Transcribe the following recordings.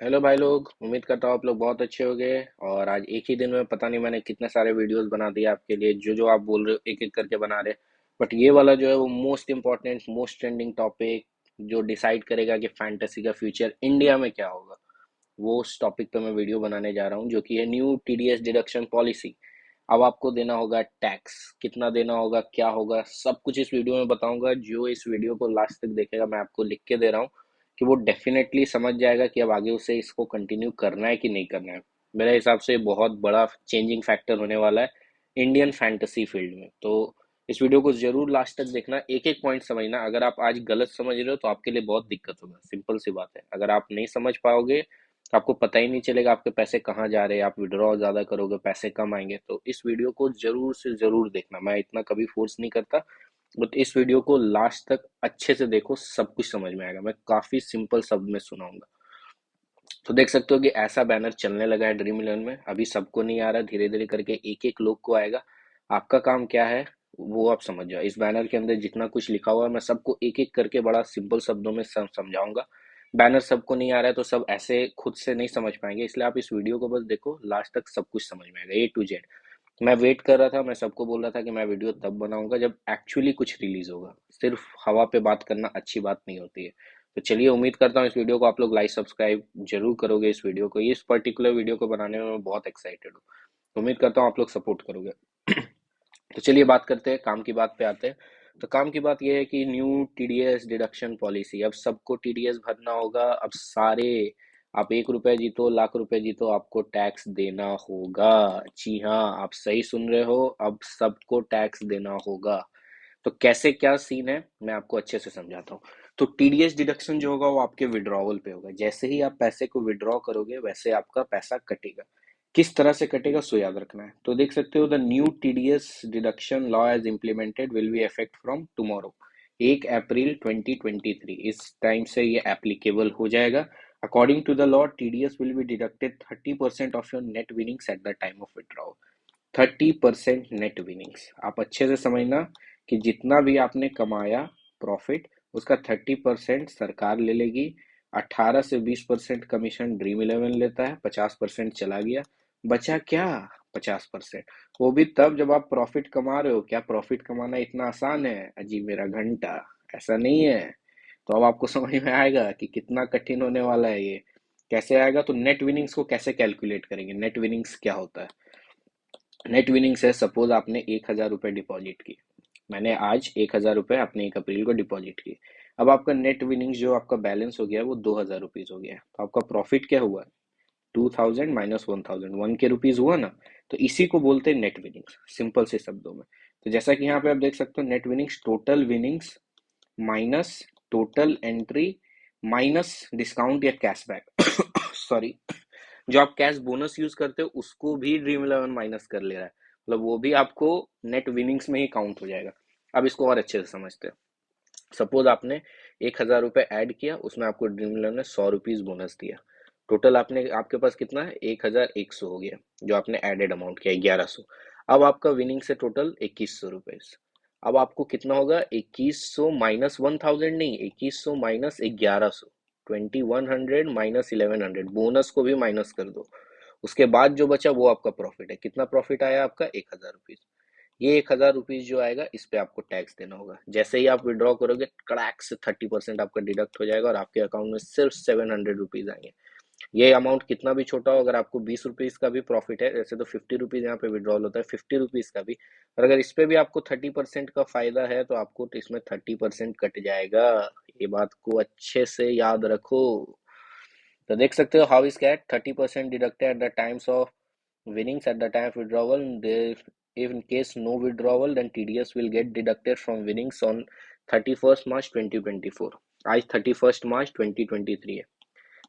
Hello भाई लोग, उम्मीद करता हूँ आप लोग बहुत अच्छे होंगे। और आज एक ही दिन में पता नहीं मैंने कितने सारे वीडियोस बना दिए आपके लिए। जो जो आप बोल रहे हो एक एक करके बना रहे। बट ये वाला जो है वो most important most trending topic जो डिसाइड करेगा कि फैंटेसी का फ्यूचर इंडिया में क्या होगा, वो उस टॉपिक पे मैं वीडियो बनाने जा रहा हूँ, जो कि है न्यू टीडीएस डिडक्शन पॉलिसी। अब आपको देना होगा टैक्स, कितना देना होगा, क्या होगा, सब कुछ इस वीडियो में बताऊंगा। जो इस वीडियो को लास्ट तक देखेगा, मैं आपको लिख के दे रहा हूँ कि वो डेफिनेटली समझ जाएगा कि अब आगे उसे इसको कंटिन्यू करना है कि नहीं करना है। मेरे हिसाब से बहुत बड़ा चेंजिंग फैक्टर होने वाला है इंडियन फैंटेसी फील्ड में। तो इस वीडियो को जरूर लास्ट तक देखना, एक एक पॉइंट समझना। अगर आप आज गलत समझ रहे हो तो आपके लिए बहुत दिक्कत होगा, सिंपल सी बात है। अगर आप नहीं समझ पाओगे तो आपको पता ही नहीं चलेगा आपके पैसे कहाँ जा रहे हैं, आप विड्रॉ ज्यादा करोगे पैसे कम आएंगे। तो इस वीडियो को जरूर से जरूर देखना, मैं इतना कभी फोर्स नहीं करता। बट इस वीडियो को लास्ट तक अच्छे से देखो, सब कुछ समझ में आएगा। मैं काफी सिंपल शब्द में सुनाऊंगा। तो देख सकते हो कि ऐसा बैनर चलने लगा है ड्रीम इलेवन में। अभी सबको नहीं आ रहा, धीरे धीरे करके एक एक लोग को आएगा। आपका काम क्या है वो आप समझ जाओ। इस बैनर के अंदर जितना कुछ लिखा हुआ है मैं सबको एक एक करके बड़ा सिंपल शब्दों में समझाऊंगा। बैनर सबको नहीं आ रहा है तो सब ऐसे खुद से नहीं समझ पाएंगे, इसलिए आप इस वीडियो को बस देखो, लास्ट तक सब कुछ समझ में आएगा A to Z। मैं वेट कर रहा था, मैं सबको बोल रहा था कि मैं वीडियो तब बनाऊंगा जब एक्चुअली कुछ रिलीज होगा। सिर्फ हवा पे बात करना अच्छी बात नहीं होती है। तो चलिए, उम्मीद करता हूँ इस वीडियो को आप लोग लाइक सब्सक्राइब जरूर करोगे। इस वीडियो को, इस पर्टिकुलर वीडियो को बनाने में मैं बहुत एक्साइटेड हूँ। तो उम्मीद करता हूँ आप लोग सपोर्ट करोगे। तो चलिए बात करते हैं, काम की बात पे आते हैं। तो काम की बात यह है कि न्यू टीडीएस डिडक्शन पॉलिसी, अब सबको टीडीएस भरना होगा। अब सारे, आप 1 रुपए जीतो लाख रुपए जीतो, आपको टैक्स देना होगा। जी हाँ, आप सही सुन रहे हो, अब सबको टैक्स देना होगा। तो कैसे क्या सीन है मैं आपको अच्छे से समझाता हूँ। तो टीडीएस डिडक्शन जो होगा वो आपके विड्रॉवल पे होगा। जैसे ही आप पैसे को विड्रॉ करोगे वैसे आपका पैसा कटेगा। किस तरह से कटेगा सो याद रखना है। तो देख सकते हो, the new TDS deduction law as implemented will be effect from tomorrow, 1 April 2023। इस टाइम से ये एप्लीकेबल हो जाएगा। According to the law, TDS will be deducted 30% of your net winnings at the time of withdraw. 30% net winnings, आप अच्छे से समझना कि जितना भी आपने कमाया प्रॉफिट, उसका 30% सरकार ले लेगी। 18 से 20% कमीशन ड्रीम इलेवन लेता है, 50% चला गया, बचा क्या? 50%। वो भी तब जब आप प्रॉफिट कमा रहे हो। क्या प्रॉफिट कमाना इतना आसान है अजी मेरा घंटा? ऐसा नहीं है। तो अब आपको समझ में आएगा कि कितना कठिन होने वाला है ये। कैसे आएगा? तो नेट विनिंग्स को कैसे कैलकुलेट करेंगे, नेट विनिंग्स क्या होता है। नेट विनिंग्स है, सपोज आपने 1,000 रुपये डिपॉजिट की। मैंने आज 1,000 रुपये अपने 1 अप्रैल को डिपॉजिट की। अब आपका नेट विनिंग्स जो आपका बैलेंस हो गया वो 2,000 रुपीज हो गया। तो आपका प्रॉफिट क्या हुआ? 2,000 माइनस 1,000, 1 के रुपीज हुआ ना। तो इसी को बोलते हैं नेट विनिंग्स, सिंपल से शब्दों में। तो जैसा कि यहाँ पे आप देख सकते हो, net winnings total winnings minus total entry minus discount या कैशबैक। सॉरी, जो आप कैश बोनस यूज करते हो उसको भी ड्रीम इलेवन माइनस कर ले रहा है, मतलब वो भी आपको नेट विनिंग्स में ही काउंट हो जाएगा। अब इसको और अच्छे से समझते हैं। सपोज आपने 1,000 रुपये ऐड किया, उसमें आपको ड्रीम इलेवन ने 100 रुपीज बोनस दिया। टोटल आपने, आपके पास कितना है? 1,100 हो गया जो आपने एडेड अमाउंट किया, 1,100। अब आपका विनिंग से टोटल 2,100 रुपये। अब आपको कितना होगा? 2,100 माइनस 1,000 नहीं, 2,100 माइनस 1,100, 2,100 माइनस 1,100, बोनस को भी माइनस कर दो। उसके बाद जो बचा वो आपका प्रॉफिट है। कितना प्रॉफिट आया आपका? 1,000 रुपीज। ये 1,000 रुपीज जो आएगा इस पे आपको टैक्स देना होगा। जैसे ही आप विड्रॉ करोगे, कड़ाक से 30% आपका डिडक्ट हो जाएगा और आपके अकाउंट में सिर्फ 700 रुपीज आएंगे। ये अमाउंट कितना भी छोटा हो, अगर आपको 20 रुपीज का भी प्रॉफिट है, जैसे तो 50 रुपीज यहाँ पे विड्रॉल होता है, 50 रुपीज का भी, और अगर इस पे भी आपको 30% का फायदा है तो आपको तो इसमें 30% कट जाएगा। ये बात को अच्छे से याद रखो। तो देख सकते हो, how is cat 30% deducted at the times of winnings at the time of withdrawal. If in case no withdrawal, then TDS will get deducted from winnings on 31st March 2024। आज 31st March 2023 है।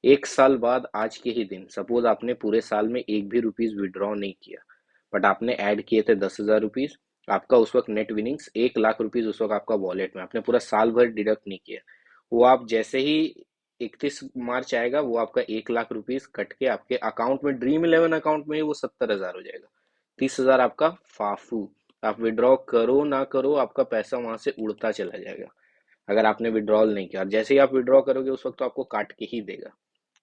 एक साल बाद आज के ही दिन, suppose आपने पूरे साल में एक भी रुपीज विड्रॉ नहीं किया, बट आपने ऐड किए थे 10,000 रुपीज। आपका उस वक्त नेट विनिंग्स 1,00,000 रुपीज उस वक्त आपका वॉलेट में, आपने पूरा साल भर डिडक्ट नहीं किया। वो आप जैसे ही 31 मार्च आएगा, वो आपका 1,00,000 रुपीज कट के आपके अकाउंट में, ड्रीम इलेवन अकाउंट में ही वो 70,000 हो जाएगा। 30,000 आपका फाफू। आप विड्रॉ करो ना करो, आपका पैसा वहां से उड़ता चला जाएगा अगर आपने विड्रॉल नहीं किया। और जैसे ही आप विड्रॉ करोगे उस वक्त तो आपको काट के ही देगा।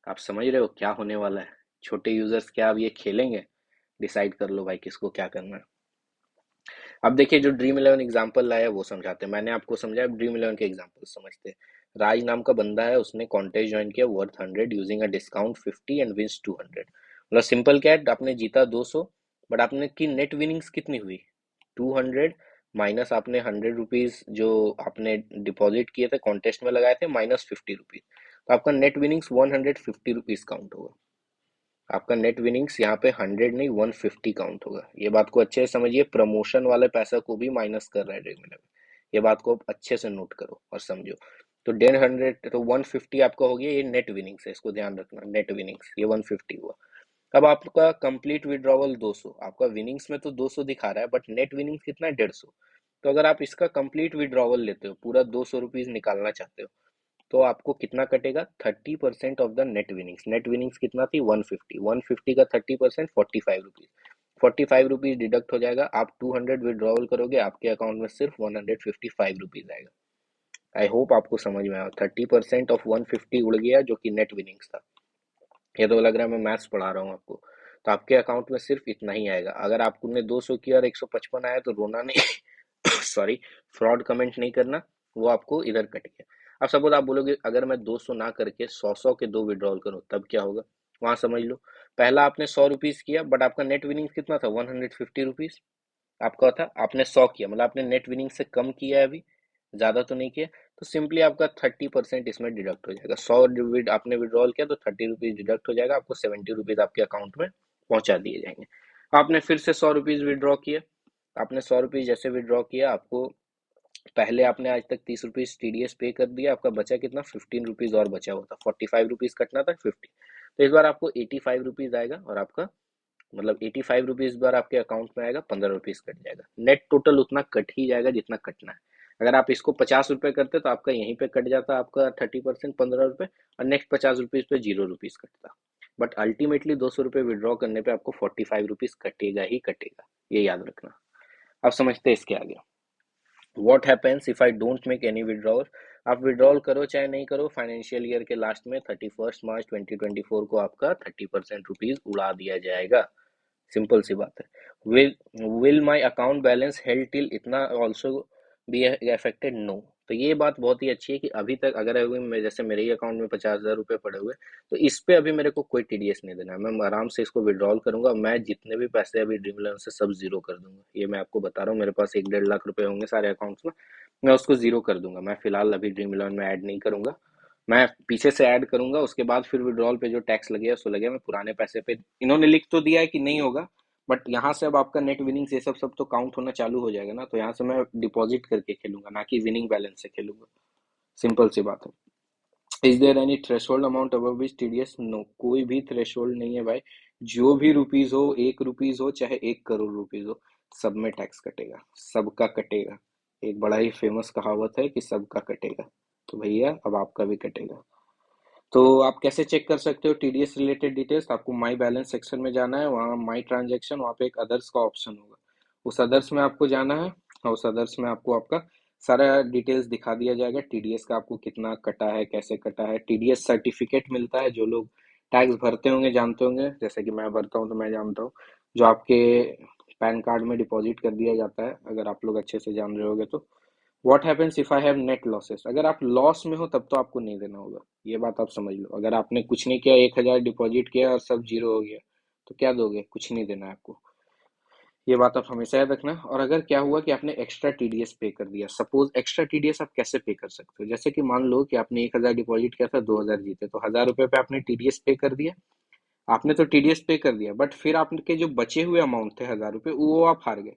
आप समझ रहे हो क्या होने वाला है? छोटे यूजर्स क्या अब ये खेलेंगे? डिसाइड कर लो भाई किसको क्या करना है। अब देखिए जो ड्रीम इलेवन एग्जाम्पल लाया है वो समझाते हैं, मैंने आपको समझाया, ड्रीम इलेवन के एग्जाम्पल समझते हैं। राज नाम का बंदा है, उसने कॉन्टेस्ट ज्वाइन किया worth 100 using a discount 50 and wins 200। मतलब सिंपल क्या है, आपने जीता 200, बट आपने की नेट विनिंग्स कितनी हुई? 200 माइनस आपने 100 रुपीज जो आपने डिपॉजिट किए थे कॉन्टेस्ट में लगाए थे माइनस 50 रुपीज, तो आपका नेट विनिंग्स 150 रुपीज काउंट होगा। आपका नेट विनिंग्स यहाँ पे 100 नहीं 150 काउंट होगा। ये बात को अच्छे से समझिए, प्रमोशन वाले पैसा को भी माइनस कर रहा है ड्रीम इलेवन। ये बात को अच्छे से नोट करो और समझो। तो 100 तो 150 आपका हो गया, ये नेट विनिंग्स है, इसको ध्यान रखना, नेट विनिंग्स ये 150 हुआ। अब आपका कंप्लीट विड्रॉवल 200, आपका विनिंग्स में तो 200 दिखा रहा है बट नेट विनिंग्स कितना है? 150। तो अगर आप इसका कंप्लीट विड्रॉवल लेते हो, पूरा 200 रुपीज निकालना चाहते हो, तो आपको कितना कटेगा? 30% of the net winnings. Net winnings कितना थी? 150। 150 का 30% 45 रुपीज। 45 रुपीज डिडक्ट हो जाएगा, आप 200 विड्रॉवल करोगे, आपके अकाउंट में सिर्फ 155 रुपीज आएगा। आई होप आपको समझ में आया। 30% ऑफ 150 उड़ गया जो कि नेट विनिंग्स था। ये तो लग रहा है मैं मैथ्स पढ़ा रहा हूँ आपको। तो आपके अकाउंट में सिर्फ इतना ही आएगा। अगर आपने 200 किया और 155 आया तो रोना नहीं सॉरी, फ्रॉड कमेंट नहीं करना, वो आपको इधर कट गया। अब सपोज आप बोलोगे अगर मैं 200 ना करके 100 के दो विड्रॉल करूँ तब क्या होगा? वहां समझ लो, पहला आपने 100 रुपीज किया बट आपका नेट विनिंग कितना था? 150 रुपीज। आपका था आपने 100 किया, मतलब आपने नेट विनिंग से कम किया है अभी, ज्यादा तो नहीं किया। तो सिंपली आपका 30% इसमें डिडक्ट हो जाएगा। 100 आपने विड्रॉल किया तो 30 रुपीज डिडक्ट हो जाएगा, आपको 70 रुपीज आपके अकाउंट में पहुंचा दिए जाएंगे। आपने फिर से 100 रुपीज विड्रॉ किया, आपने 100 रुपीज जैसे विड्रॉ किया, आपको पहले आपने आज तक 30 रुपीज टीडीएस पे कर दिया, आपका बचा कितना? 15 रुपीज और बचा हुआ था, 45 रुपीज कटना था 50। तो इस बार आपको 85 रुपीज आएगा और आपका मतलब 85 रुपीज बार आपके अकाउंट में आएगा, 15 रुपीज कट जाएगा। नेट टोटल उतना कट ही जाएगा जितना कटना है। अगर आप इसको 50 रुपए करते तो आपका यहीं पे कट जाता आपका 30%, 15 रुपए, और नेक्स्ट 50 रुपीज पे 0 रुपीज कटता। बट अल्टीमेटली 200 रुपये विड्रॉ करने पे आपको 45 रुपीज कटेगा ही कटेगा, ये याद रखना। अब समझते हैं इसके आगे। What happens if I don't make any withdrawal? आप विड्रॉल करो चाहे नहीं करो, फाइनेंशियल ईयर के लास्ट में 31 मार्च 2024 को आपका 30% रुपीज उड़ा दिया जाएगा। सिंपल सी बात है। Will will my account balance held till इतना ऑल्सो बी अफेक्टेड? नो। तो ये बात बहुत ही अच्छी है कि अभी तक अगर अभी जैसे मेरे ही अकाउंट में 50,000 रुपये पड़े हुए, तो इस पे अभी मेरे को कोई टीडीएस नहीं देना है, मैं आराम से इसको विड्रॉल करूंगा। मैं जितने भी पैसे अभी ड्रीम इलेवन से सब जीरो कर दूंगा, ये मैं आपको बता रहा हूँ। मेरे पास 1-1.5 लाख रुपए होंगे सारे अकाउंट्स में, मैं उसको जीरो कर दूंगा। मैं फिलहाल अभी ड्रीम इलेवन में ऐड नहीं करूंगा, मैं पीछे से ऐड करूंगा, उसके बाद फिर विड्रॉल पे जो टैक्स लगेगा सो लगेगा। मैं पुराने पैसे पे, इन्होंने लिख तो दिया है कि नहीं होगा, बट यहाँ से अब आपका नेट विनिंग्स ये सब तो काउंट होना चालू हो जाएगा ना, तो यहाँ से मैं डिपॉजिट करके खेलूंगा, ना कि विनिंग बैलेंस से खेलूंगा। सिंपल सी बात है। Is there any threshold amount above which TDS? No, कोई भी थ्रेशोल्ड नहीं है भाई। जो भी रुपीज हो, 1 रुपीज हो चाहे 1 करोड़ रुपीज हो, सब में टैक्स कटेगा, सबका कटेगा। एक बड़ा ही फेमस कहावत है कि सबका कटेगा, तो भैया अब आपका भी कटेगा। तो आप कैसे चेक कर सकते हो टीडीएस रिलेटेड डिटेल्स? आपको माई बैलेंस सेक्शन में जाना है, वहाँ माई ट्रांजेक्शन, वहाँ पे एक अदर्स का ऑप्शन होगा, उस अदर्स में आपको जाना है। और उस अदर्स में आपको आपका सारा डिटेल्स दिखा दिया जाएगा, टीडीएस का आपको कितना कटा है, कैसे कटा है। टीडीएस सर्टिफिकेट मिलता है, जो लोग टैक्स भरते होंगे जानते होंगे, जैसे कि मैं भरता हूँ तो मैं जानता हूँ, जो आपके पैन कार्ड में डिपॉजिट कर दिया जाता है, अगर आप लोग अच्छे से जान रहे होगे तो। What happens if I have net losses? अगर आप लॉस में हो तब तो आपको नहीं देना होगा, ये बात आप समझ लो। अगर आपने कुछ नहीं किया, 1,000 डिपॉजिट किया और सब जीरो हो गया, तो क्या दोगे? कुछ नहीं देना है आपको, ये बात आप हमेशा याद रखना। और अगर क्या हुआ कि आपने एक्स्ट्रा टीडीएस पे कर दिया, सपोज एक्स्ट्रा टीडीएस आप कैसे पे कर सकते हो? जैसे कि मान लो कि आपने 1,000 डिपॉजिट किया था, 2,000 जीते, तो 1,000 रुपये पे आपने टीडीएस पे कर दिया। आपने तो टीडीएस पे कर दिया, बट फिर आपके जो बचे हुए अमाउंट थे 1,000 रुपये, वो आप हार गए।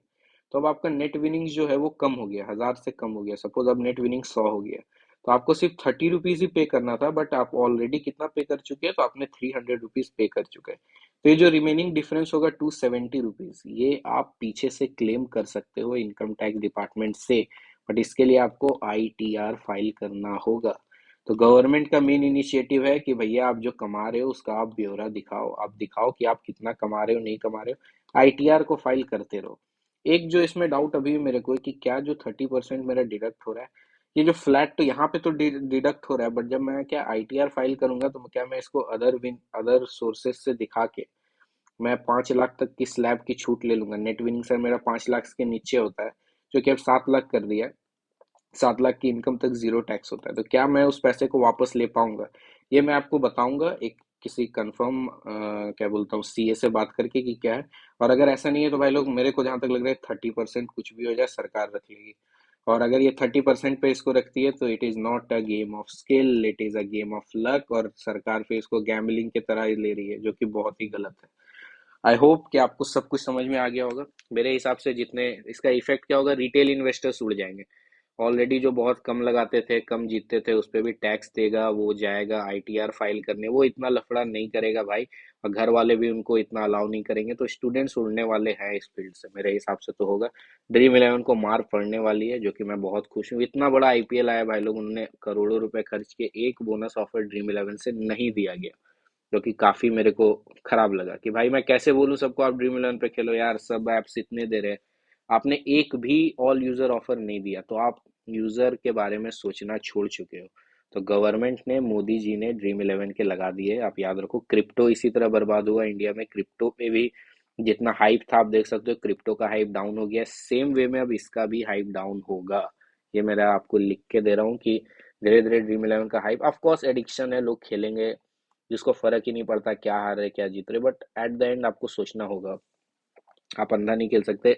तो अब आपका नेट विनिंग जो है वो कम हो गया, 1,000 से कम हो गया। सपोज अब नेट विनिंग 100 हो गया, तो आपको सिर्फ 30 रुपीज ही पे करना था, बट आप ऑलरेडी कितना पे कर चुके हैं? तो आपने 300 रुपीज पे कर चुके हैं। तो ये जो रिमेनिंग डिफरेंस होगा 270 रुपीज, ये आप पीछे से क्लेम कर सकते हो इनकम टैक्स डिपार्टमेंट से, बट इसके लिए आपको आईटीआर फाइल करना होगा। तो गवर्नमेंट का मेन इनिशिएटिव है कि भैया आप जो कमा रहे हो उसका आप ब्यौरा दिखाओ, आप दिखाओ कि आप कितना कमा रहे हो, नहीं कमा रहे हो, आईटीआर को फाइल करते रहो। एक जो इसमें डाउट अभी भी मेरे को है कि क्या जो 30% मेरा डिडक्ट हो रहा है, ये जो फ्लैट तो यहाँ पे तो डिडक्ट हो रहा है, बट जब मैं क्या आईटीआर फाइल करूंगा तो क्या मैं इसको अदर सोर्सेस से दिखा के मैं 5 लाख तक की स्लैब की छूट ले लूंगा। नेट विनिंग सर मेरा 5 लाख के नीचे होता है, जो कि अब 7 लाख कर दिया है। 7 लाख की इनकम तक जीरो टैक्स होता है, तो क्या मैं उस पैसे को वापस ले पाऊंगा, ये मैं आपको बताऊंगा एक किसी कंफर्म क्या बोलता हूँ सीए से बात करके कि क्या है। और अगर ऐसा नहीं है तो भाई लोग, मेरे को जहां तक लग रहा है 30% कुछ भी हो जाए सरकार रख लेगी। और अगर ये 30% पे इसको रखती है तो it is not a game of skill, it is a game of luck, और सरकार फिर इसको गैम्बलिंग की तरह ही ले रही है, जो कि बहुत ही गलत है। आई होप कि आपको सब कुछ समझ में आ गया होगा। मेरे हिसाब से जितने इसका इफेक्ट क्या होगा, रिटेल इन्वेस्टर्स उड़ जाएंगे। ऑलरेडी जो बहुत कम लगाते थे, कम जीतते थे, उस पर भी टैक्स देगा, वो जाएगा आईटीआर फाइल करने, वो इतना लफड़ा नहीं करेगा भाई। और घर वाले भी उनको इतना अलाउ नहीं करेंगे, तो स्टूडेंट्स उड़ने वाले हैं इस फील्ड से, मेरे हिसाब से तो होगा। ड्रीम इलेवन को मार पड़ने वाली है, जो कि मैं बहुत खुश हूँ। इतना बड़ा आईपीएल आया भाई लोग, उन्होंने करोड़ों रुपए खर्च किए, एक बोनस ऑफर ड्रीम इलेवन से नहीं दिया गया, जो कि काफी मेरे को खराब लगा। कि भाई मैं कैसे बोलूं सबको आप ड्रीम इलेवन पे खेलो यार, सब ऐप्स इतने दे रहे हैं, आपने एक भी ऑल यूजर ऑफर नहीं दिया, तो आप यूजर के बारे में सोचना छोड़ चुके हो। तो गवर्नमेंट ने, मोदी जी ने ड्रीम इलेवन के लगा दिए, आप याद रखो। क्रिप्टो इसी तरह बर्बाद हुआ इंडिया में, क्रिप्टो पे भी जितना हाइप था आप देख सकते हो, क्रिप्टो का हाइप डाउन हो गया, सेम वे में अब इसका भी हाइप डाउन होगा। ये मेरा आपको लिख के दे रहा हूँ कि धीरे धीरे ड्रीम इलेवन का हाइप, ऑफ कोर्स एडिक्शन है, लोग खेलेंगे जिसको फर्क ही नहीं पड़ता क्या हार रहे क्या जीत रहे, बट एट द एंड आपको सोचना होगा, आप अंधा नहीं खेल सकते।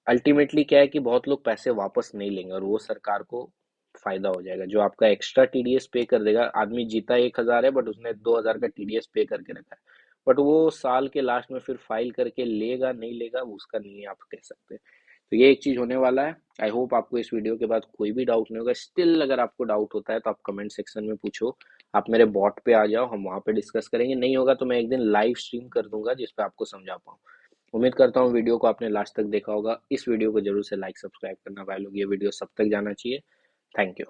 अल्टीमेटली क्या है कि बहुत लोग पैसे वापस नहीं लेंगे, और वो सरकार को फायदा हो जाएगा। जो आपका एक्स्ट्रा टीडीएस पे कर देगा, आदमी जीता 1,000 है बट उसने 2,000 का टीडीएस पे करके रखा है, बट वो साल के लास्ट में फिर फाइल करके लेगा नहीं लेगा, वो उसका नहीं है, आप कह सकते। तो ये एक चीज होने वाला है। आई होप आपको इस वीडियो के बाद कोई भी डाउट नहीं होगा। स्टिल अगर आपको डाउट होता है तो आप कमेंट सेक्शन में पूछो, आप मेरे बॉट पे आ जाओ, हम वहाँ पे डिस्कस करेंगे। नहीं होगा तो मैं एक दिन लाइव स्ट्रीम कर दूंगा जिसपे आपको समझा पाऊँ। उम्मीद करता हूँ वीडियो को आपने लास्ट तक देखा होगा। इस वीडियो को जरूर से लाइक सब्सक्राइब करना भाई लोग, ये वीडियो सब तक जाना चाहिए। Thank you.